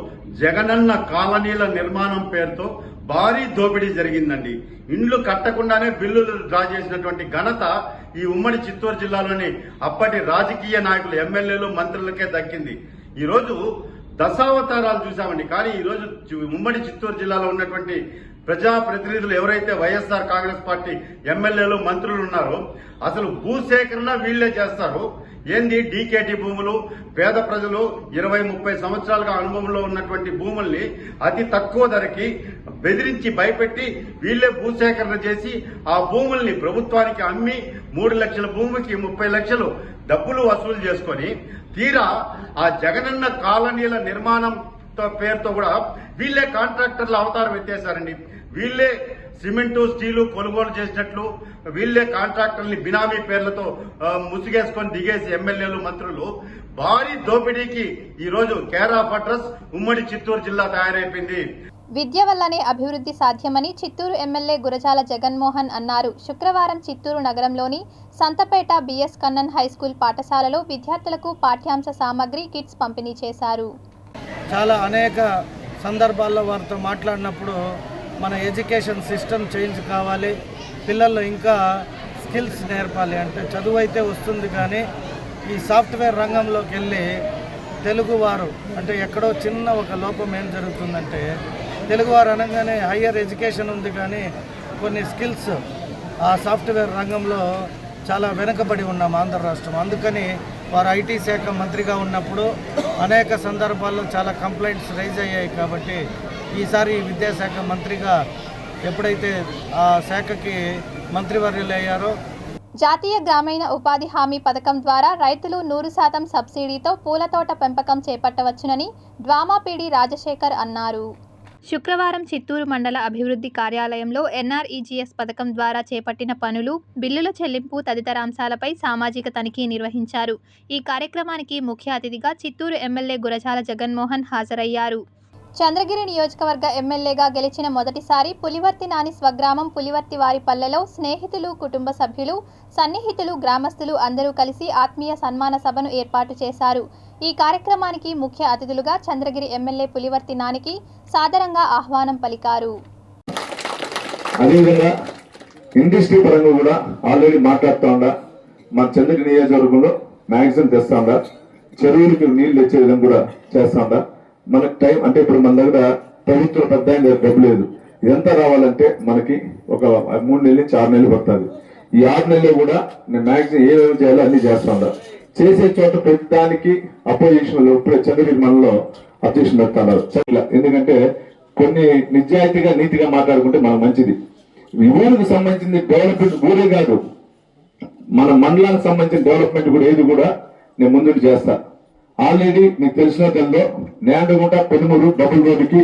జగనన్న కాలనీల నిర్మాణం పేరుతో భారీ దోపిడీ జరిగిందండి. ఇండ్లు కట్టకుండానే బిల్లులు డ్రా చేసినటువంటి ఘనత ఈ ఉమ్మడి చిత్తూరు జిల్లాలోని అప్పటి రాజకీయ నాయకులు, ఎమ్మెల్యేలు, మంత్రులకే దక్కింది. ఈరోజు దశావతారాలు చూసామండి. కానీ ఈరోజు ఉమ్మడి చిత్తూరు జిల్లాలో ఉన్నటువంటి ప్రజాప్రతినిధులు ఎవరైతే వైఎస్ఆర్ కాంగ్రెస్ పార్టీ ఎమ్మెల్యేలు, మంత్రులు ఉన్నారో అసలు భూసేకరణ వీళ్లే చేస్తారు. ఏంది డీకేటీ భూములు, పేద ప్రజలు 20-30 సంవత్సరాలుగా అనుభవంలో ఉన్నటువంటి భూముల్ని అతి తక్కువ ధరకి బెదిరించి భయపెట్టి వీళ్లే భూసేకరణ చేసి ఆ భూముల్ని ప్రభుత్వానికి అమ్మి 3 లక్షల భూమికి 30 లక్షలు డబ్బులు వసూలు చేసుకొని తీరా ఆ జగనన్న కాలనీల నిర్మాణం పేరుతో కూడా వీళ్లే కాంట్రాక్టర్ల అవతారం ఎత్తేశారండి. వీళ్లే సిమెంటు, స్టీలు కొనుగోలు చేసినట్లు వీళ్లే కాంట్రాక్టర్ని బినామీ పేర్లతో ముసుగేసుకొని దిగేసి ఎమ్మెల్యేలు, మంత్రులు భారీ దోపిడీకి ఈ రోజు కేర్ ఆఫ్ అడ్రస్ ఉమ్మడి చిత్తూరు జిల్లా తయారైపోయింది. విద్య వల్లనే అభివృద్ధి సాధ్యమని చిత్తూరు ఎమ్మెల్యే గురజాల జగన్మోహన్ అన్నారు. శుక్రవారం చిత్తూరు నగరంలోని సంతపేట బిఎస్ కన్నన్ హైస్కూల్ పాఠశాలలో విద్యార్థులకు పాఠ్యాంశ సామగ్రి కిట్స్ పంపిణీ చేశారు. చాలా అనేక సందర్భాల్లో వారితో మాట్లాడినప్పుడు మన ఎడ్యుకేషన్ సిస్టమ్ చేంజ్ కావాలి, పిల్లల్లో ఇంకా స్కిల్స్ నేర్పాలి. అంటే చదువు అయితే వస్తుంది కానీ ఈ సాఫ్ట్వేర్ రంగంలోకి వెళ్ళి తెలుగువారు అంటే ఎక్కడో చిన్న ఒక లోపం ఏం జరుగుతుందంటే, తెలుగువారు అనగానే హయ్యర్ ఎడ్యుకేషన్ ఉంది కానీ కొన్ని స్కిల్స్ ఆ సాఫ్ట్వేర్ రంగంలో చాలా వెనుకబడి ఉన్నాం ఆంధ్ర రాష్ట్రం. అందుకని వారు ఐటీ శాఖ మంత్రిగా ఉన్నప్పుడు అనేక సందర్భాల్లో చాలా కంప్లైంట్స్ రైజ్ అయ్యాయి. కాబట్టి ఈసారి విద్యాశాఖ మంత్రిగా ఎప్పుడైతే ఆ శాఖకి మంత్రివర్యులు అయ్యారో జాతీయ గ్రామీణ ఉపాధి హామీ పథకం ద్వారా రైతులు 100% సబ్సిడీతో పూల తోట పెంపకం చేపట్టవచ్చునని డ్వామాపీడి రాజశేఖర్ అన్నారు. శుక్రవారం చిత్తూరు మండల అభివృద్ధి కార్యాలయంలో ఎన్ఆర్ఈజీఎస్ పథకం ద్వారా చేపట్టిన పనులు, బిల్లుల చెల్లింపు తదితర అంశాలపై సామాజిక తనిఖీ నిర్వహించారు. ఈ కార్యక్రమానికి ముఖ్య అతిథిగా చిత్తూరు ఎమ్మెల్యే గురజాల జగన్మోహన్ హాజరయ్యారు. చంద్రగిరి నియోజకవర్గ ఎమ్మెల్యేగా గెలిచిన మొదటిసారి పులివర్తి నాని స్వగ్రామం పులివర్తి వారిపల్లెలో స్నేహితులు, కుటుంబ సభ్యులు, సన్నిహితులు, గ్రామస్తులు అందరూ కలిసి ఆత్మీయ సన్మాన సభను ఏర్పాటు చేశారు. ఈ కార్యక్రమానికి ముఖ్య అతిథులుగా చంద్రగిరి ఎమ్మెల్యే పులివర్తి నానికి సాదరంగా ఆహ్వానం పలికారు. అదేవిధంగా ఇండస్ట్రీ పరంగా కూడా ఆల్రెడీ మాట్లాడుతూ ఉందా, మన చంద్రగిరి నియోజకవర్గంలో మ్యాక్సిమం తెస్తా ఉందా, చెరువులకి నీళ్లు తెచ్చే విధంగా కూడా చేస్తా ఉందా. మనకు టైం అంటే ఇప్పుడు మన దగ్గర ప్రభుత్వం పెద్ద డబ్బు లేదు. ఇదంతా రావాలంటే మనకి ఒక 3 నెలల నుంచి 6 నెలలు పడుతుంది. ఈ 6 నెలలు కూడా నేను మ్యాక్సిమం ఏమేమి చేయాలో అన్ని చేస్తా ఉందా. చేసే చోట ప్రతిదానికి అపోజిషన్ ఇప్పుడే చంద్రగిరి మనలో అబ్జెక్షన్ పెడుతున్నారు. ఎందుకంటే కొన్ని నిజాయితీగా నీతిగా మాట్లాడుకుంటే మనకు మంచిది. ఈ ఊరికి సంబంధించిన డెవలప్మెంట్ ఊరే కాదు, మన మండలానికి సంబంధించిన డెవలప్మెంట్ కూడా ఏది కూడా నేను ముందుకు చేస్తా. ఆల్రెడీ మీకు తెలిసిన దానిలో నేండగుంట పెనుమూరు డబుల్ రోడ్డుకి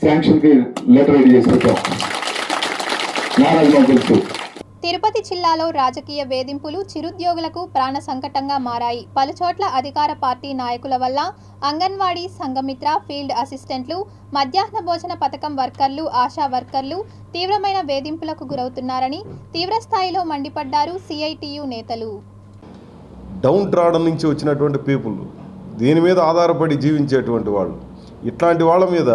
శాంక్షన్ కి లెటర్ రెడీ చేసి పెట్టాం. నారాజు తెలుసు. తిరుపతి జిల్లాలో రాజకీయ వేధింపులు చిరుద్యోగులకు ప్రాణ సంకటంగా మారాయి. పలుచోట్ల అధికార పార్టీ నాయకుల వల్ల అంగన్వాడీ, సంఘమిత్ర, ఫీల్డ్ అసిస్టెంట్లు, మధ్యాహ్న భోజన పథకం వర్కర్లు, ఆశా వర్కర్లు తీవ్రమైన వేధింపులకు గురవుతున్నారని తీవ్రస్థాయిలో మండిపడ్డారు సిఐటియు నేతలు. డౌన్ ట్రాడన్ నుంచి వచ్చినటువంటి పీపుల్, దీని మీద ఆధారపడి జీవించేటువంటి వాళ్ళు, ఇట్లాంటి వాళ్ళ మీద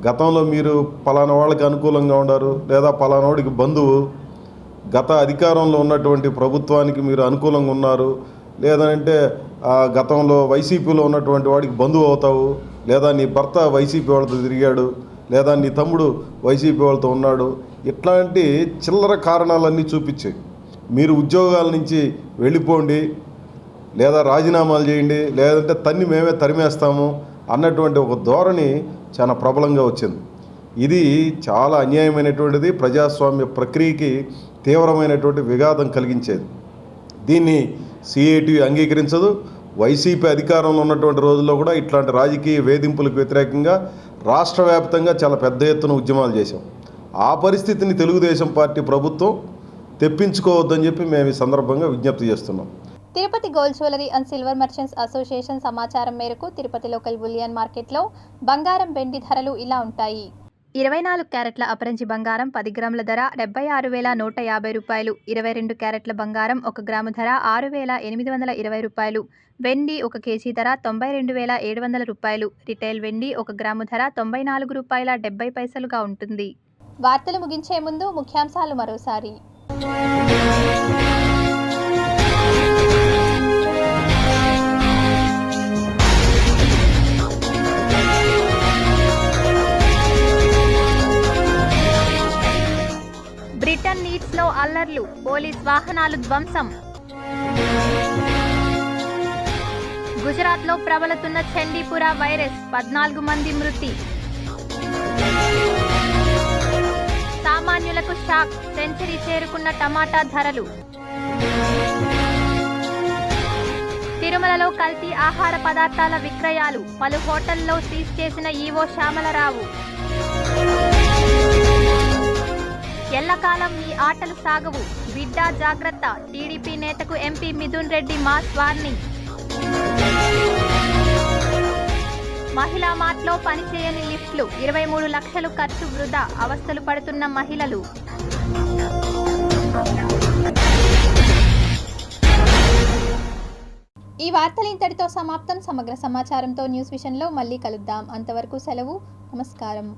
గతంలో మీరు పలానా వాళ్ళకి అనుకూలంగా ఉన్నారు, లేదా పలానా వాడికి బంధువు, గత అధికారంలో ఉన్నటువంటి ప్రభుత్వానికి మీరు అనుకూలంగా ఉన్నారు, లేదంటే గతంలో వైసీపీలో ఉన్నటువంటి వాడికి బంధువు అవుతావు, లేదా నీ భర్త వైసీపీ వాళ్ళతో తిరిగాడు, లేదా నీ తమ్ముడు వైసీపీ వాళ్ళతో ఉన్నాడు, ఇట్లాంటి చిల్లర కారణాలన్నీ చూపించాయి. మీరు ఉద్యోగాల నుంచి వెళ్ళిపోండి, లేదా రాజీనామాలు చేయండి, లేదంటే తన్ని మేమే తరిమేస్తాము అన్నటువంటి ఒక ధోరణి చాలా ప్రబలంగా వచ్చింది. ఇది చాలా అన్యాయమైనటువంటిది, ప్రజాస్వామ్య ప్రక్రియకి తీవ్రమైనటువంటి విఘాతం కలిగించేది. దీన్ని సిఐటి అంగీకరించదు. వైసీపీ అధికారంలో ఉన్నటువంటి రోజుల్లో కూడా ఇట్లాంటి రాజకీయ వేధింపులకు వ్యతిరేకంగా రాష్ట్ర వ్యాప్తంగా చాలా పెద్ద ఎత్తున ఉద్యమాలు చేశాం. ఆ పరిస్థితిని తెలుగుదేశం పార్టీ ప్రభుత్వం తెప్పించుకోవద్దని చెప్పి మేము ఈ సందర్భంగా విజ్ఞప్తి చేస్తున్నాం. Tirupati gold jewellery and silver merchants association సమాచారం మేరకు తిరుపతి లోకల్ బులియన్ మార్కెట్లో బంగారం, వెండి ధరలు ఇలా ఉంటాయి. 24 క్యారెట్ల అపరంజి బంగారం 10 గ్రాముల ధర 76,150 రూపాయలు. 22 క్యారెట్ల బంగారం 1 గ్రాము ధర 6,820 రూపాయలు. వెండి 1 కేజీ ధర 92,700 రూపాయలు. రిటైల్ వెండి 1 గ్రాము ధర 94 రూపాయల 70 పైసలుగా ఉంటుంది. వార్తలు ముగించే ముందు ముఖ్యాంశాలు మరోసారి. బ్రిటన్ నీట్స్లో అల్లర్లు, పోలీస్ వాహనాలు ధ్వంసం. గుజరాత్లో ప్రబలుతున్న చండీపుర వైరస్, 14 మంది మృతి. సామాన్యులకు షాక్, సెంచరీ చేరుకున్న టమాటా ధరలు. తిరుమలలో కల్తీ ఆహార పదార్థాల విక్రయాలు, పలు హోటల్లో సీజ్ చేసిన ఈవో శ్యామలరావు. ఎల్లకాలం ఈ ఆటలు సాగవు, బిడ్డ జాగ్రత్త, టీడీపీ నేతకు MP Mithun Reddy mass warning. మహిళా మార్ట్లో పనిచేయని లిఫ్ట్లు, 23 లక్షలు ఖర్చు వృధా, అవస్థలు పడుతున్న మహిళలు. ఈ వార్తలు ఇంతటితో సమాప్తం. సమగ్ర సమాచారంతో న్యూస్ విషన్లో మళ్ళీ కలుద్దాం. అంతవరకు సెలవు. నమస్కారం.